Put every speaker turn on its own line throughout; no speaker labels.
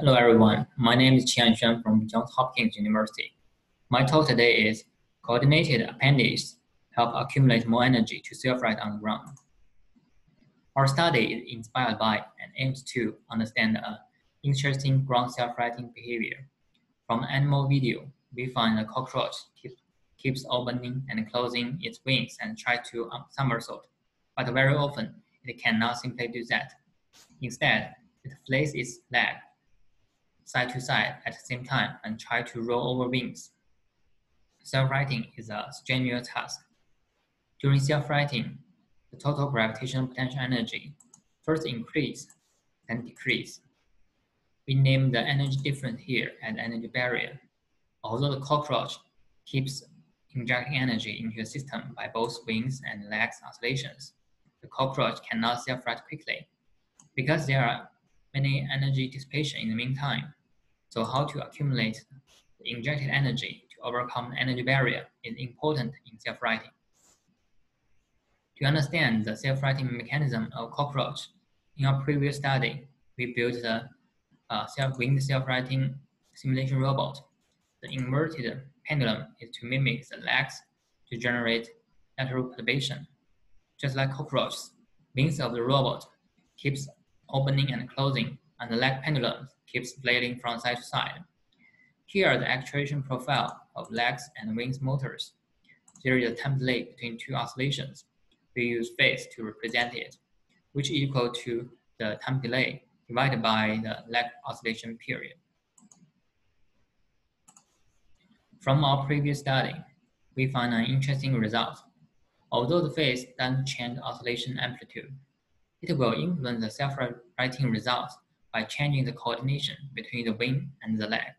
Hello everyone, my name is Xuan from Johns Hopkins University. My talk today is Coordinated appendages help accumulate more energy to self-right on the ground. Our study is inspired by and aims to understand interesting ground self-righting behavior. From animal video, we find a cockroach keeps opening and closing its wings and tries to somersault, but very often it cannot simply do that. Instead, it flails its leg side to side at the same time and try to roll over wings. Self-righting is a strenuous task. During self-righting, the total gravitational potential energy first increase, then decrease. We name the energy difference here as energy barrier. Although the cockroach keeps injecting energy into the system by both wings and legs oscillations, the cockroach cannot self-right quickly because there are many energy dissipation in the meantime. So how to accumulate the injected energy to overcome the energy barrier is important in self-righting. To understand the self-righting mechanism of cockroach, in our previous study, we built the winged self-righting simulation robot. The inverted pendulum is to mimic the legs to generate lateral perturbation. Just like cockroaches, wings of the robot keeps opening and closing, and the leg pendulum keeps flailing from side to side. Here are the actuation profile of legs and wings motors. There is a time delay between two oscillations. We use phase to represent it, which is equal to the time delay divided by the leg oscillation period. From our previous study, we found an interesting result. Although the phase doesn't change oscillation amplitude, it will influence the self-righting results by changing the coordination between the wing and the leg.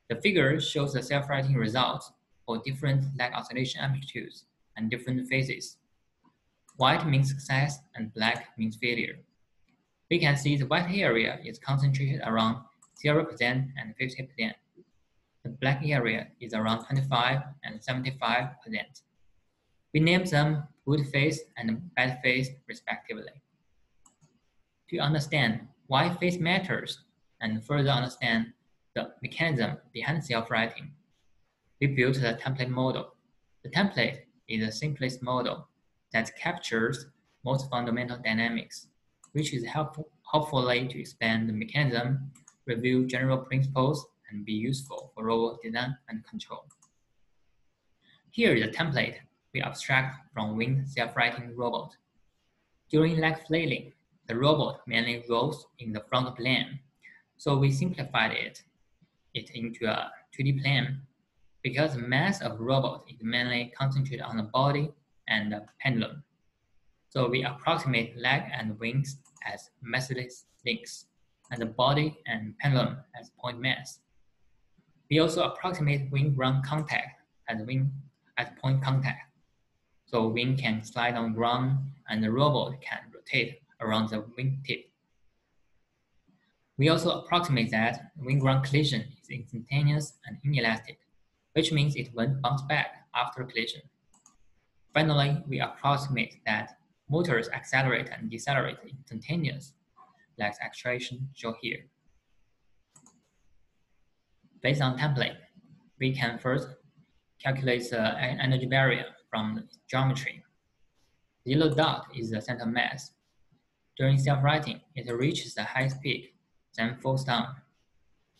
The figure shows the self-righting results for different leg oscillation amplitudes and different phases. White means success and black means failure. We can see the white area is concentrated around 0% and 50%. The black area is around 25 and 75%. We name them good phase and bad phase respectively. To understand why phase matters and further understand the mechanism behind self-righting, we built the template model. The template is the simplest model that captures most fundamental dynamics, which is helpfully to explain the mechanism, review general principles, and be useful for robot design and control. Here is a template we abstract from winged self-righting robot. During leg flailing, the robot mainly rolls in the front plane, so we simplified it into a 2D plane because the mass of the robot is mainly concentrated on the body and the pendulum. So we approximate leg and wings as massless links, and the body and pendulum as point mass. We also approximate wing-ground contact as point contact. So wing can slide on ground and the robot can rotate around the wingtip. We also approximate that wing-ground collision is instantaneous and inelastic, which means it won't bounce back after collision. Finally, we approximate that motors accelerate and decelerate instantaneous, like the actuation shown here. Based on template, we can first calculate the energy barrier from the geometry. The yellow dot is the center mass. During self-righting, it reaches the highest peak, then falls down.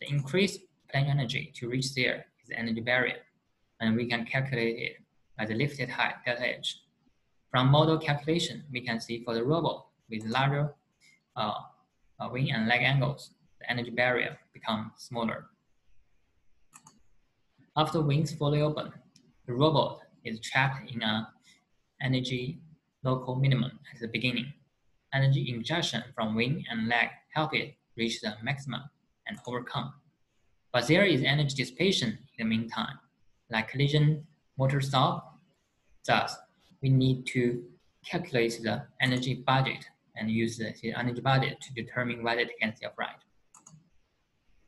The increased plane energy to reach there is the energy barrier, and we can calculate it by the lifted height delta H. From model calculation, we can see for the robot with larger wing and leg angles, the energy barrier becomes smaller. After wings fully open, the robot is trapped in an energy local minimum at the beginning. Energy injection from wing and leg help it reach the maximum and overcome. But there is energy dissipation in the meantime, like collision, motor stop. Thus, we need to calculate the energy budget and use the energy budget to determine whether it can self-right.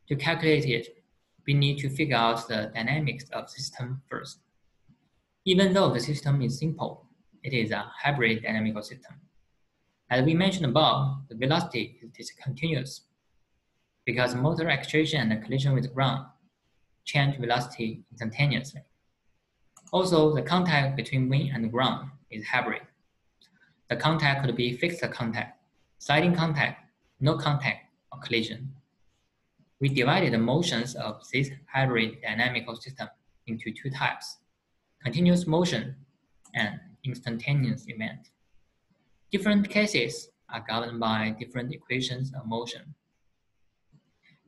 To calculate it, we need to figure out the dynamics of the system first. Even though the system is simple, it is a hybrid dynamical system. As we mentioned above, the velocity is discontinuous. because motor actuation and collision with ground change velocity instantaneously. Also, the contact between wing and ground is hybrid. The contact could be fixed contact, sliding contact, no contact, or collision. We divided the motions of this hybrid dynamical system into two types: continuous motion and instantaneous event. Different cases are governed by different equations of motion.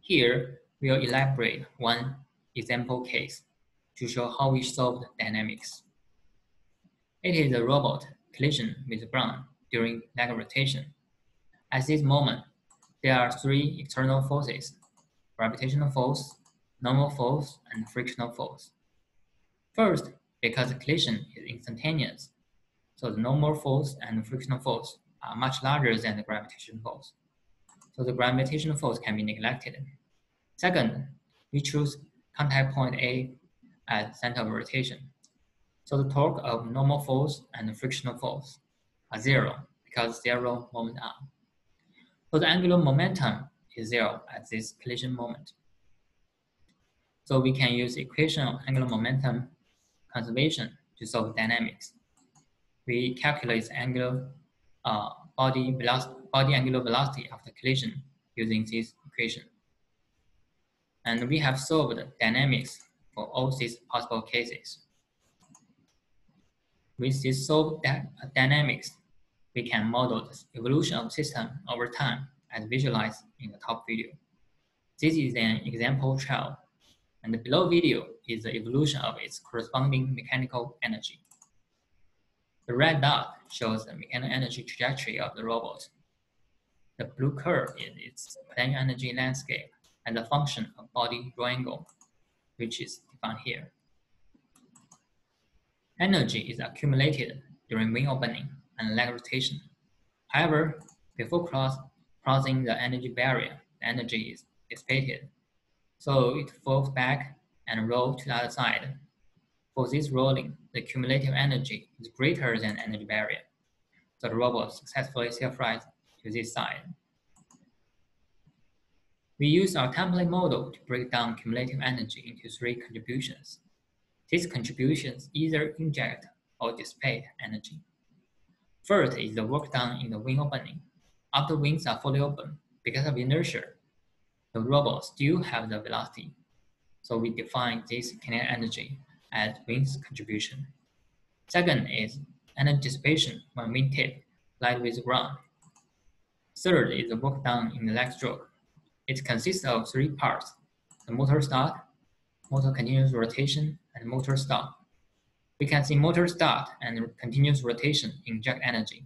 Here, we'll elaborate one example case to show how we solved dynamics. It is a robot collision with the ground during leg rotation. At this moment, there are three external forces: gravitational force, normal force, and frictional force. First, because the collision is instantaneous, so the normal force and frictional force are much larger than the gravitational force. So the gravitational force can be neglected. Second, we choose contact point A as center of rotation. So the torque of normal force and frictional force are zero because zero moment arm. So the angular momentum is zero at this collision moment. So we can use equation of angular momentum conservation to solve dynamics. We calculate angular body angular velocity after collision using this equation. And we have solved dynamics for all these possible cases. With this solved dynamics, we can model the evolution of system over time as visualized in the top video. This is an example child, and the below video is the evolution of its corresponding mechanical energy. The red dot shows the mechanical energy trajectory of the robot. The blue curve is its potential energy landscape and the function of body draw angle, which is defined here. Energy is accumulated during wing opening and leg rotation. However, before crossing the energy barrier, the energy is dissipated, so it falls back and rolls to the other side. For this rolling, the cumulative energy is greater than energy barrier, so the robot successfully self-rights to this side. We use our template model to break down cumulative energy into three contributions. These contributions either inject or dissipate energy. First is the work done in the wing opening. After wings are fully open, because of inertia, the robot still have the velocity. So we define this kinetic energy as wings contribution. Second is energy dissipation when wingtip collide with the ground. Third is the work done in the leg stroke. It consists of three parts: the motor start, motor continuous rotation, and motor stop. We can see motor start and continuous rotation inject energy,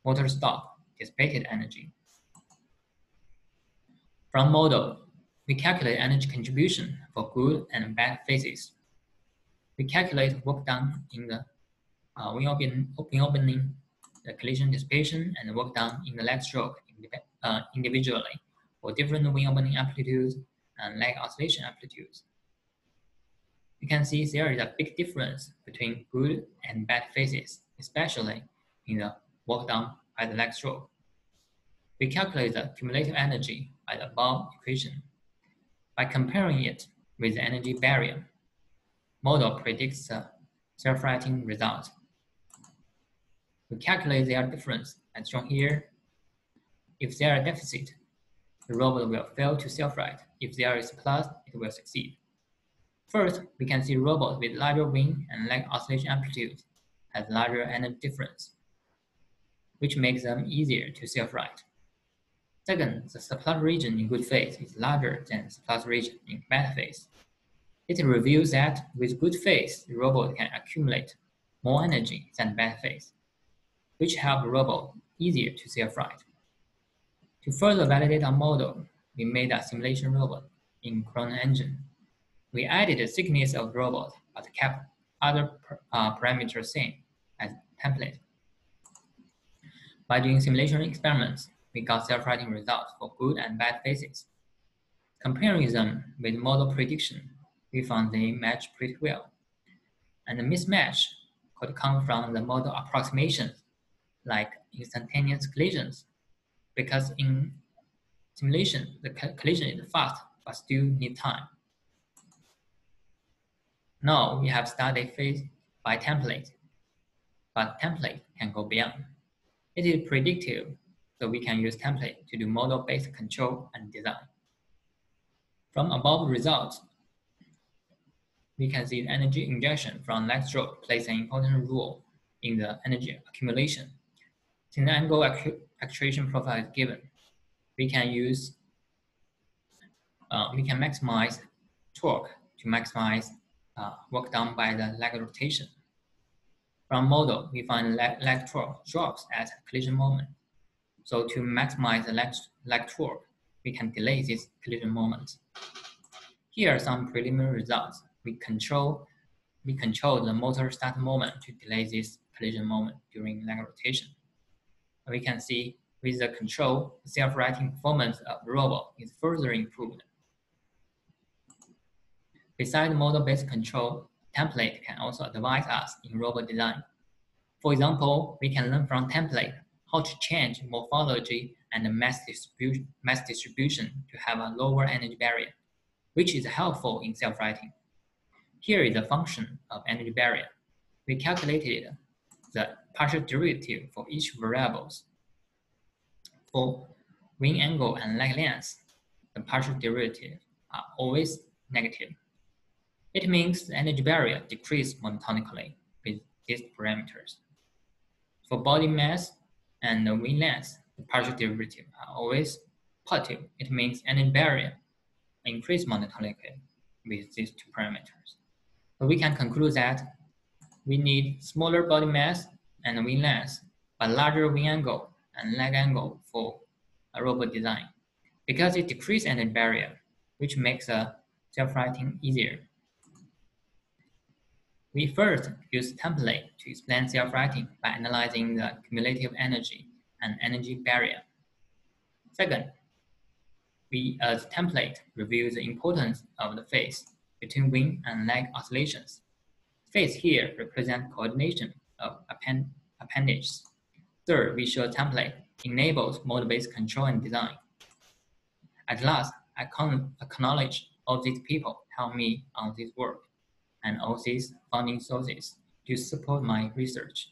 motor stop dissipated energy. From model, we calculate energy contribution for good and bad phases. We calculate work done in the wing opening, the collision dissipation, and work done in the leg stroke individually for different wing opening amplitudes and leg oscillation amplitudes. You can see there is a big difference between good and bad phases, especially in the work done by the leg stroke. We calculate the cumulative energy by the above equation. By comparing it with the energy barrier, model predicts the self-righting result. We calculate their difference as shown here. If there are deficit, the robot will fail to self-right. If there is plus, it will succeed. First, we can see robots with larger wing and leg oscillation amplitudes has larger energy difference, which makes them easier to self-right. Second, the surplus region in good phase is larger than the surplus region in bad phase. It reveals that with good phase, the robot can accumulate more energy than bad phase, which helps the robot easier to self-right. To further validate our model, we made a simulation robot in Chrono Engine. We added the thickness of the robot, but kept other parameters same as template. By doing simulation experiments, we got self-righting results for good and bad phases. Comparing them with model prediction, we found they match pretty well. And the mismatch could come from the model approximations, like instantaneous collisions, because in simulation, the collision is fast, but still need time. Now we have started phase by template, but template can go beyond. It is predictive, so we can use template to do model-based control and design. From above results, we can see the energy injection from leg stroke plays an important role in the energy accumulation. Since the angle actuation profile is given, we can maximize torque to maximize work done by the leg rotation. From model, we find leg torque drops at collision moment. So to maximize the leg torque, we can delay this collision moment. Here are some preliminary results. We control the motor start moment to delay this collision moment during leg rotation. We can see with the control, the self-righting performance of the robot is further improved. Besides model-based control, template can also advise us in robot design. For example, we can learn from template how to change morphology and mass distribution to have a lower energy barrier, which is helpful in self-righting. Here is a function of energy barrier. We calculated the partial derivative for each variables. For wing angle and leg length, the partial derivatives are always negative. It means the energy barrier decreases monotonically with these parameters. For body mass and the wing length, the partial derivatives are always positive. It means energy barrier increases monotonically with these two parameters. So we can conclude that we need smaller body mass and wing length, but larger wing angle and leg angle for a robot design, because it decreases energy barrier, which makes self-righting easier. We first use template to explain self-righting by analyzing the cumulative energy and energy barrier. Second, we as template review the importance of the phase between wing and leg oscillations. Phase here represents coordination of appendages. Third, we show template enables model-based control and design. At last, I acknowledge all these people help me on this work and all these funding sources to support my research.